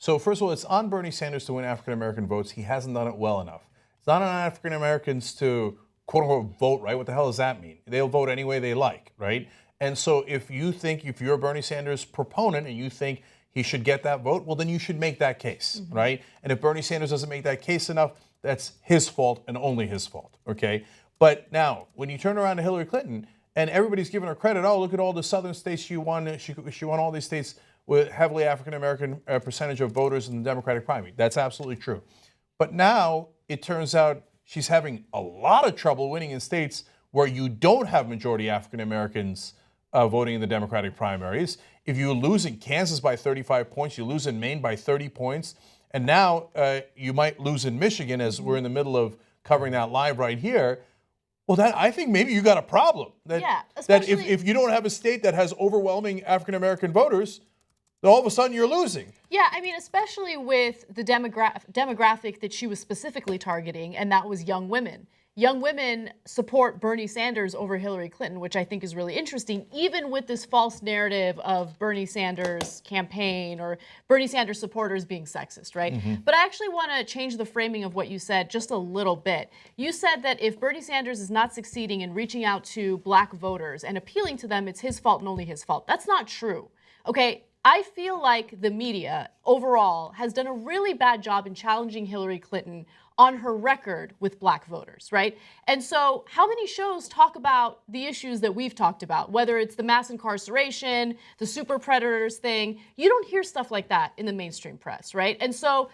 So first of all, it's on Bernie Sanders to win African-American votes. He hasn't done it well enough. It's not on African-Americans to, quote-unquote, vote, right? What the hell does that mean? They'll vote any way they like, right? And so if you're a Bernie Sanders proponent and you think he should get that vote, well, then you should make that case, right? And if Bernie Sanders doesn't make that case enough, that's his fault and only his fault, okay? But now, when you turn around to Hillary Clinton, and everybody's giving her credit, oh, look at all the southern states she won. She won all these states with heavily African-American percentage of voters in the Democratic primary. That's absolutely true. But now it turns out she's having a lot of trouble winning in states where you don't have majority African-Americans voting in the Democratic primaries. If you lose in Kansas by 35 points, you lose in Maine by 30 points, and now you might lose in Michigan, as we're in the middle of covering that live right here. Well, I think maybe you got a problem. That if you don't have a state that has overwhelming African-American voters, then all of a sudden you're losing. Yeah, I mean, especially with the demographic that she was specifically targeting, and that was young women. Young women support Bernie Sanders over Hillary Clinton, which I think is really interesting, even with this false narrative of Bernie Sanders campaign or Bernie Sanders supporters being sexist, right? But I actually want to change the framing of what you said just a little bit. You said that if Bernie Sanders is not succeeding in reaching out to black voters and appealing to them, it's his fault and only his fault. That's not true, okay? I feel like the media overall has done a really bad job in challenging Hillary Clinton on her record with black voters, right? And so how many shows talk about the issues that we've talked about, whether it's the mass incarceration, the super predators thing? You don't hear stuff like that in the mainstream press, right? And so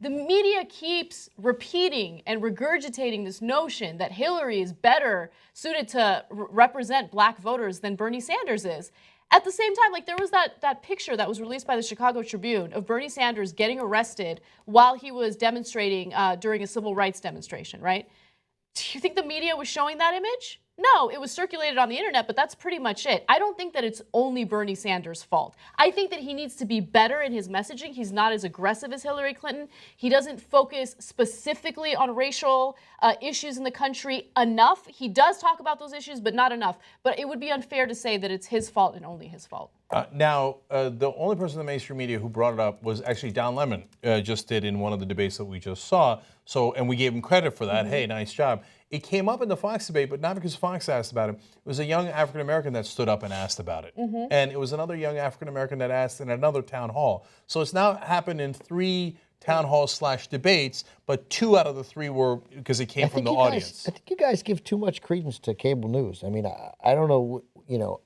the media keeps repeating and regurgitating this notion that Hillary is better suited to represent black voters than Bernie Sanders is. At the same time, like there was that picture that was released by the Chicago Tribune of Bernie Sanders getting arrested while he was demonstrating during a civil rights demonstration, right? Do you think the media was showing that image? No, it was circulated on the internet, but that's pretty much it. I don't think that it's only Bernie Sanders' fault. I think that he needs to be better in his messaging. He's not as aggressive as Hillary Clinton. He doesn't focus specifically on racial issues in the country enough. He does talk about those issues, but not enough. But it would be unfair to say that it's his fault and only his fault. Now, the only person in the mainstream media who brought it up was actually Don Lemon, just did in one of the debates that we just saw. So, and we gave him credit for that. Hey, nice job. It came up in the Fox debate, but not because Fox asked about it. It was a young African-American that stood up and asked about it. And it was another young African-American that asked in another town hall. So it's now happened in 3 town halls / debates, but 2 out of the 3 were because it came from the audience. I think you guys give too much credence to cable news. I mean, I don't know, you know,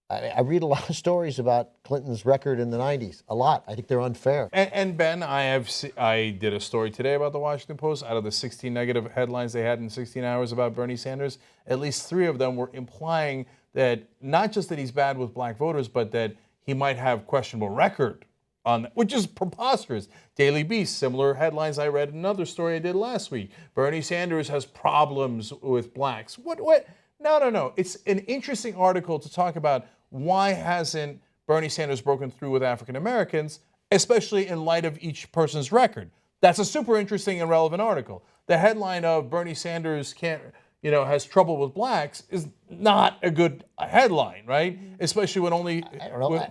I read a lot of stories about Clinton's record in the 90s. A lot. I think they're unfair. And Ben, I did a story today about the Washington Post. Out of the 16 negative headlines they had in 16 hours about Bernie Sanders, at least 3 of them were implying that not just that he's bad with black voters, but that he might have questionable record on, which is preposterous. Daily Beast, similar headlines I read in another story I did last week. Bernie Sanders has problems with blacks. What? No. It's an interesting article to talk about why hasn't Bernie Sanders broken through with African Americans, especially in light of each person's record. That's a super interesting and relevant article. The headline of Bernie Sanders has trouble with blacks is not a good headline, right? Especially when only I don't know.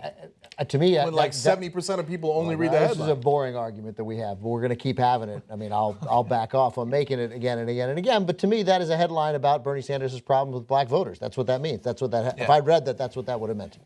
To me, when like 70% of people only read the headline. This is a boring argument that we have, but we're going to keep having it. I mean, I'll back off on making it again and again and again. But to me, that is a headline about Bernie Sanders' problem with black voters. That's what that means. That's what that. If I read that, that's what that would have meant.